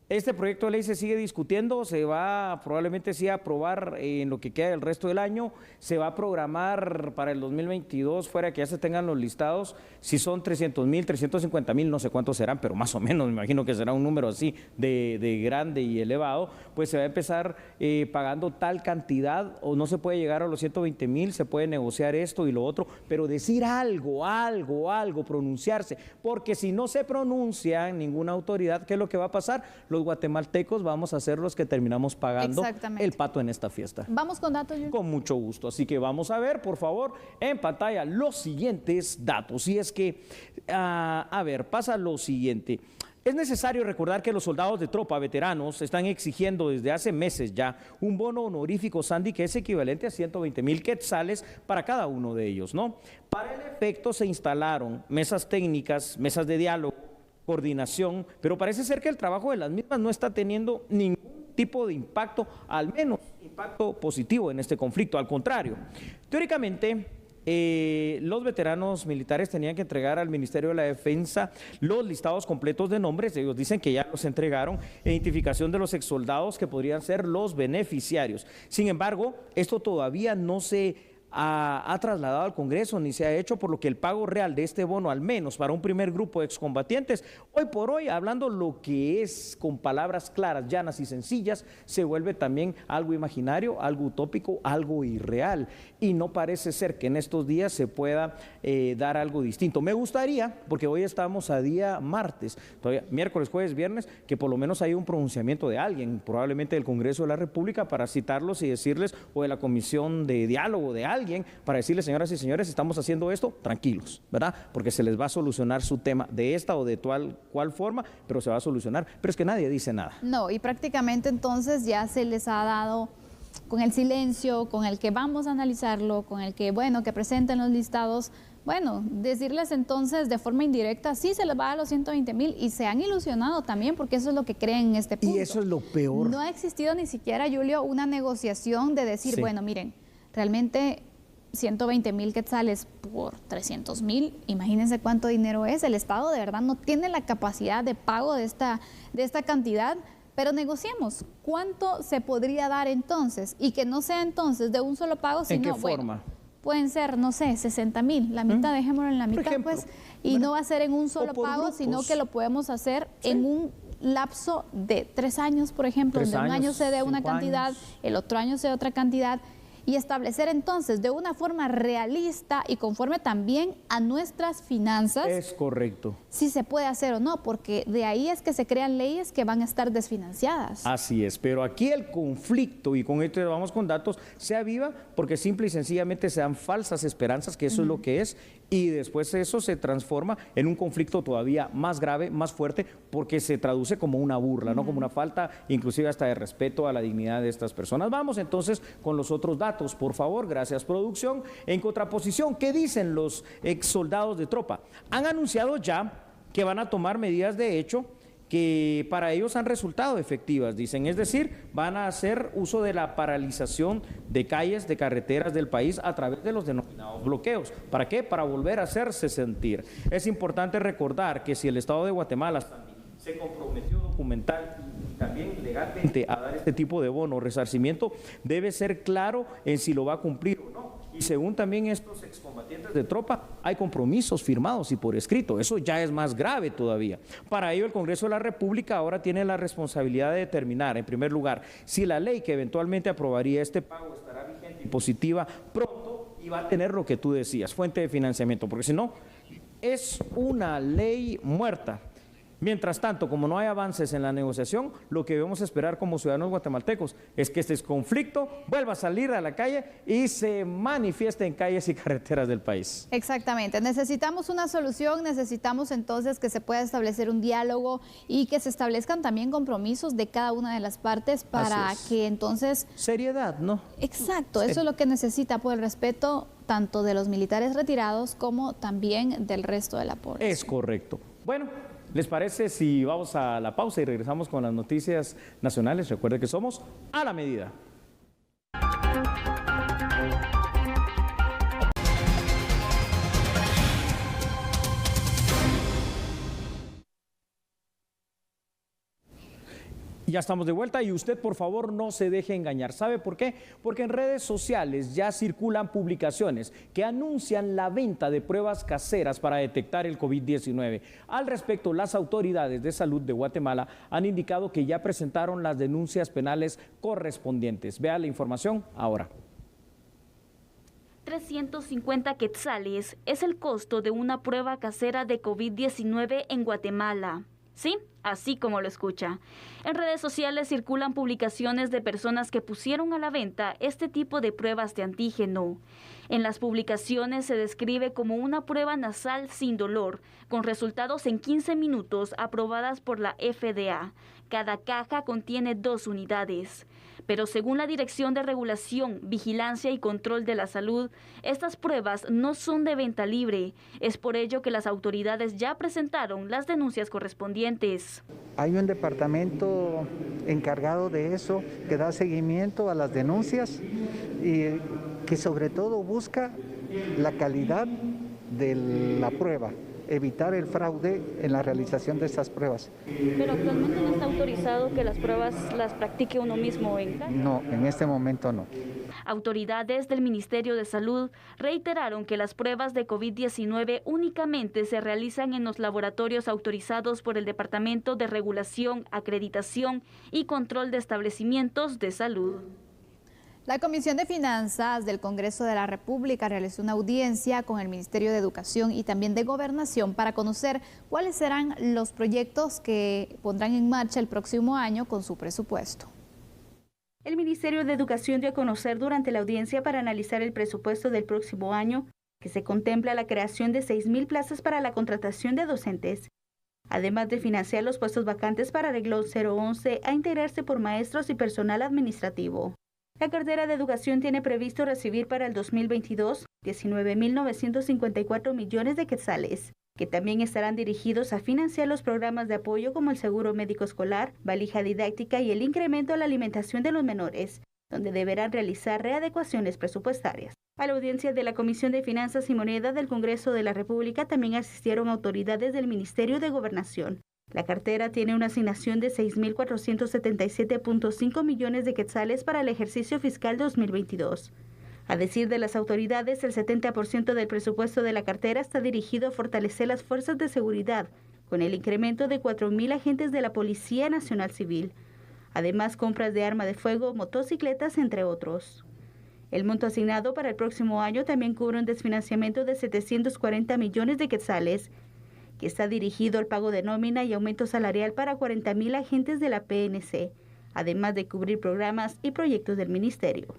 este proyecto de ley se sigue discutiendo, se va probablemente sí a aprobar en lo que queda del resto del año, se va a programar para el 2022, fuera que ya se tengan los listados, si son 300,000, 350,000, no sé cuántos serán, pero más o menos me imagino que será un número así de grande y elevado, pues se va a empezar pagando tal cantidad o no se puede llegar a los 120,000, se puede negociar esto y lo otro, pero decir algo, pronunciarse, porque si no se pronuncia ninguna autoridad, ¿qué es lo que va a pasar? Los guatemaltecos vamos a ser los que terminamos pagando el pato en esta fiesta. Vamos con datos, Julio. Con mucho gusto. Así que vamos a ver, por favor, en pantalla los siguientes datos. Y es que, a ver, pasa lo siguiente. Es necesario recordar que los soldados de tropa veteranos están exigiendo desde hace meses ya un bono honorífico, Sandy, que es equivalente a 120,000 quetzales para cada uno de ellos, ¿no? Para el efecto se instalaron mesas técnicas, mesas de diálogo, coordinación, pero parece ser que el trabajo de las mismas no está teniendo ningún tipo de impacto, al menos impacto positivo en este conflicto. Al contrario, teóricamente los veteranos militares tenían que entregar al Ministerio de la Defensa los listados completos de nombres. Ellos dicen que ya los entregaron, identificación de los exsoldados que podrían ser los beneficiarios. Sin embargo, esto todavía no se ha trasladado al Congreso ni se ha hecho, por lo que el pago real de este bono, al menos para un primer grupo de excombatientes, hoy por hoy, hablando lo que es con palabras claras, llanas y sencillas, se vuelve también algo imaginario, algo utópico, algo irreal, y no parece ser que en estos días se pueda dar algo distinto. Me gustaría, porque hoy estamos a día martes, todavía miércoles, jueves, viernes, que por lo menos haya un pronunciamiento de alguien, probablemente del Congreso de la República, para citarlos y decirles, o de la Comisión de Diálogo de alguien, para decirles, señoras y señores, estamos haciendo esto, tranquilos, ¿verdad? Porque se les va a solucionar su tema de esta o de tal cual forma, pero se va a solucionar. Pero es que nadie dice nada. No, y prácticamente entonces ya se les ha dado con el silencio, con el que vamos a analizarlo, con el que, bueno, que presenten los listados. Bueno, decirles entonces de forma indirecta, sí se les va a dar los 120,000 y se han ilusionado también porque eso es lo que creen en este punto. Y eso es lo peor. No ha existido ni siquiera, Julio, una negociación de decir, bueno, miren, realmente 120,000 quetzales por 300,000, imagínense cuánto dinero es. El Estado de verdad no tiene la capacidad de pago de esta cantidad, pero negociemos. ¿Cuánto se podría dar entonces? Y que no sea entonces de un solo pago, sino, ¿en qué forma? Pueden ser, no sé, 60,000, la mitad, dejémoslo en la mitad, ejemplo, pues, y no va a ser en un solo pago, grupos, sino que lo podemos hacer en un lapso de 3 años, por ejemplo, donde un año se dé una cantidad, el otro año se dé otra cantidad, y establecer entonces de una forma realista y conforme también a nuestras finanzas. Es correcto. Si se puede hacer o no, porque de ahí es que se crean leyes que van a estar desfinanciadas. Así es, pero aquí el conflicto, y con esto vamos con datos, se aviva porque simple y sencillamente se dan falsas esperanzas, que eso es lo que es, y después eso se transforma en un conflicto todavía más grave, más fuerte, porque se traduce como una burla, ¿no? Como una falta, inclusive hasta de respeto a la dignidad de estas personas. Vamos entonces con los otros datos. Por favor, gracias producción. En contraposición, ¿qué dicen los ex soldados de tropa? Han anunciado ya que van a tomar medidas de hecho que para ellos han resultado efectivas, dicen, es decir, van a hacer uso de la paralización de calles, de carreteras del país a través de los denominados bloqueos. ¿Para qué? Para volver a hacerse sentir. Es importante recordar que si el Estado de Guatemala se comprometió documental y también legalmente a dar este tipo de bono o resarcimiento, debe ser claro en si lo va a cumplir o no. Y según también estos excombatientes de tropa, hay compromisos firmados y por escrito. Eso ya es más grave todavía. Para ello, el Congreso de la República ahora tiene la responsabilidad de determinar, en primer lugar, si la ley que eventualmente aprobaría este pago estará vigente y positiva pronto y va a tener lo que tú decías, fuente de financiamiento, porque si no, es una ley muerta. Mientras tanto, como no hay avances en la negociación, lo que debemos esperar como ciudadanos guatemaltecos es que este conflicto vuelva a salir a la calle y se manifieste en calles y carreteras del país. Exactamente. Necesitamos una solución, necesitamos entonces que se pueda establecer un diálogo y que se establezcan también compromisos de cada una de las partes para que entonces... Seriedad, ¿no? Exacto, eso es lo que necesita, por el respeto tanto de los militares retirados como también del resto de la población. Es correcto. Bueno, ¿les parece si vamos a la pausa y regresamos con las noticias nacionales? Recuerde que somos A la Medida. Ya estamos de vuelta y usted, por favor, no se deje engañar. ¿Sabe por qué? Porque en redes sociales ya circulan publicaciones que anuncian la venta de pruebas caseras para detectar el COVID-19. Al respecto, las autoridades de salud de Guatemala han indicado que ya presentaron las denuncias penales correspondientes. Vea la información ahora. 350 quetzales es el costo de una prueba casera de COVID-19 en Guatemala. Sí, así como lo escucha. En redes sociales circulan publicaciones de personas que pusieron a la venta este tipo de pruebas de antígeno. En las publicaciones se describe como una prueba nasal sin dolor, con resultados en 15 minutos aprobadas por la FDA. Cada caja contiene 2 unidades. Pero según la Dirección de Regulación, Vigilancia y Control de la Salud, estas pruebas no son de venta libre. Es por ello que las autoridades ya presentaron las denuncias correspondientes. Hay un departamento encargado de eso que da seguimiento a las denuncias y que sobre todo busca la calidad de la prueba, evitar el fraude en la realización de estas pruebas. Pero actualmente no está autorizado que las pruebas las practique uno mismo en casa. No, en este momento no. Autoridades del Ministerio de Salud reiteraron que las pruebas de COVID-19 únicamente se realizan en los laboratorios autorizados por el Departamento de Regulación, Acreditación y Control de Establecimientos de Salud. La Comisión de Finanzas del Congreso de la República realizó una audiencia con el Ministerio de Educación y también de Gobernación para conocer cuáles serán los proyectos que pondrán en marcha el próximo año con su presupuesto. El Ministerio de Educación dio a conocer durante la audiencia para analizar el presupuesto del próximo año que se contempla la creación de 6.000 plazas para la contratación de docentes, además de financiar los puestos vacantes para Renglón 011 a integrarse por maestros y personal administrativo. La cartera de Educación tiene previsto recibir para el 2022 19.954 millones de quetzales, que también estarán dirigidos a financiar los programas de apoyo como el seguro médico escolar, valija didáctica y el incremento a la alimentación de los menores, donde deberán realizar readecuaciones presupuestarias. A la audiencia de la Comisión de Finanzas y Moneda del Congreso de la República también asistieron autoridades del Ministerio de Gobernación. La cartera tiene una asignación de 6.477.5 millones de quetzales para el ejercicio fiscal 2022. A decir de las autoridades, el 70% del presupuesto de la cartera está dirigido a fortalecer las fuerzas de seguridad, con el incremento de 4.000 agentes de la Policía Nacional Civil. Además, compras de arma de fuego, motocicletas, entre otros. El monto asignado para el próximo año también cubre un desfinanciamiento de 740 millones de quetzales, que está dirigido al pago de nómina y aumento salarial para 40.000 agentes de la PNC, además de cubrir programas y proyectos del Ministerio.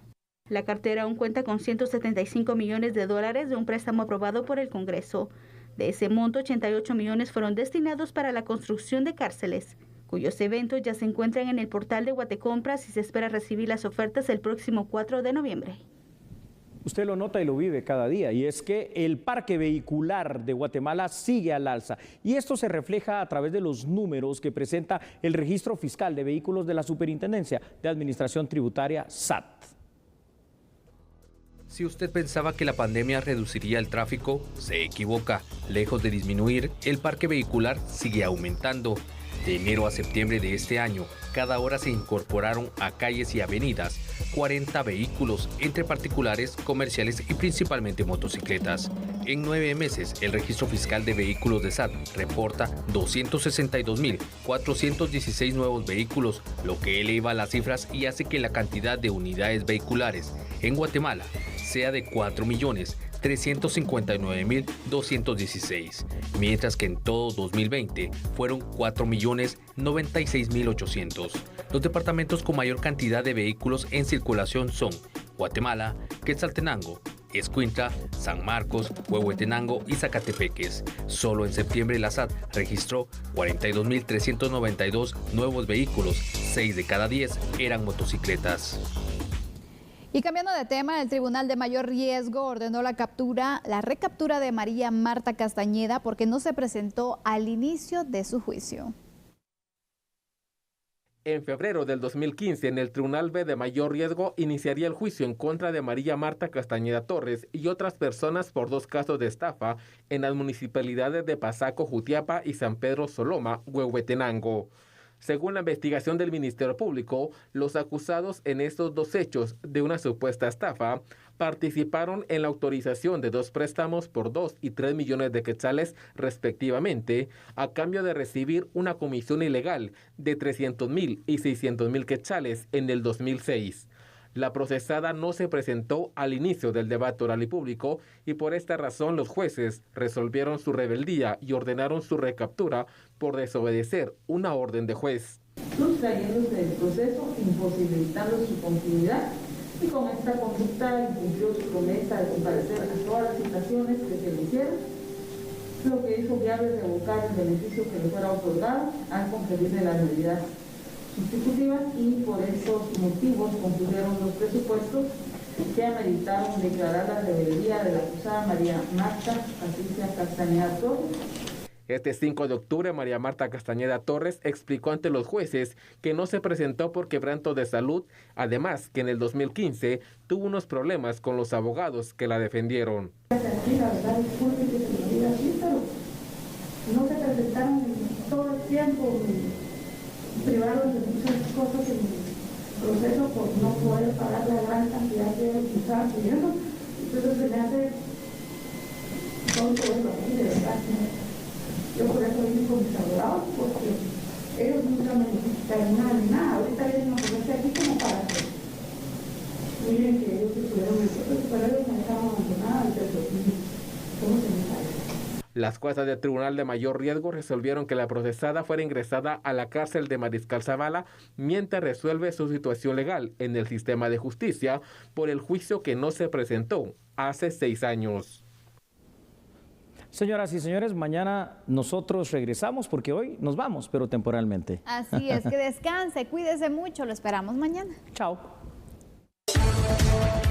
La cartera aún cuenta con 175 millones de dólares de un préstamo aprobado por el Congreso. De ese monto, 88 millones fueron destinados para la construcción de cárceles, cuyos eventos ya se encuentran en el portal de Guatecompras y se espera recibir las ofertas el próximo 4 de noviembre. usted lo nota y lo vive cada día, y es que el parque vehicular de Guatemala sigue al alza. Y esto se refleja a través de los números que presenta el Registro Fiscal de Vehículos de la Superintendencia de Administración Tributaria, SAT. Si usted pensaba que la pandemia reduciría el tráfico, se equivoca. Lejos de disminuir, el parque vehicular sigue aumentando. De enero a septiembre de este año, cada hora se incorporaron a calles y avenidas 40 vehículos, entre particulares, comerciales y principalmente motocicletas. En 9 meses, el Registro Fiscal de Vehículos de SAT reporta 262.416 nuevos vehículos, lo que eleva las cifras y hace que la cantidad de unidades vehiculares en Guatemala sea de 4.359.216, mientras que en todo 2020 fueron 4.096.800. Los departamentos con mayor cantidad de vehículos en circulación son Guatemala, Quetzaltenango, Escuintla, San Marcos, Huehuetenango y Zacatepeques. Solo en septiembre la SAT registró 42.392 nuevos vehículos, 6 de cada 10 eran motocicletas. Y cambiando de tema, el Tribunal de Mayor Riesgo ordenó la recaptura de María Marta Castañeda porque no se presentó al inicio de su juicio. En febrero del 2015, en el Tribunal B de Mayor Riesgo, iniciaría el juicio en contra de María Marta Castañeda Torres y otras personas por 2 casos de estafa en las municipalidades de Pasaco, Jutiapa y San Pedro Soloma, Huehuetenango. Según la investigación del Ministerio Público, los acusados en estos 2 hechos de una supuesta estafa participaron en la autorización de 2 préstamos por 2 y 3 millones de quetzales respectivamente, a cambio de recibir una comisión ilegal de 300.000 y 600.000 quetzales en el 2006. La procesada no se presentó al inicio del debate oral y público y por esta razón los jueces resolvieron su rebeldía y ordenaron su recaptura por desobedecer una orden de juez. Sustrayéndose del proceso, imposibilitando su continuidad y con esta conducta incumplió su promesa de comparecer a todas las citaciones que se le hicieron, lo que hizo viable revocar el beneficio que le fuera otorgado al conferirle la nulidad sustitutiva y por esos motivos concluyeron los presupuestos que ameritaron declarar la rebeldía de la acusada María Marta Patricia Castañeda Torres. Este 5 de octubre, María Marta Castañeda Torres explicó ante los jueces que no se presentó por quebranto de salud, además que en el 2015 tuvo unos problemas con los abogados que la defendieron. La verdad, disculpe que se me diga así, pero no se presentaron todo el tiempo, privaron de muchas cosas en el proceso por no poder pagar la gran cantidad que estaban pidiendo. Entonces se me hace todo eso aquí, de verdad. Yo por eso vine con mis abogados, porque ellos nunca me necesitaron nada. Ahorita vienen a ponerse aquí como para que miren que ellos estuvieron en el proceso, pero ellos me dejaron abandonada desde el 2000. ¿Cómo se me parece? Las juezas del Tribunal de Mayor Riesgo resolvieron que la procesada fuera ingresada a la cárcel de Mariscal Zavala mientras resuelve su situación legal en el sistema de justicia por el juicio que no se presentó hace 6 años. Señoras y señores, mañana nosotros regresamos porque hoy nos vamos, pero temporalmente. Así es, que descanse, cuídese mucho, lo esperamos mañana. Chao.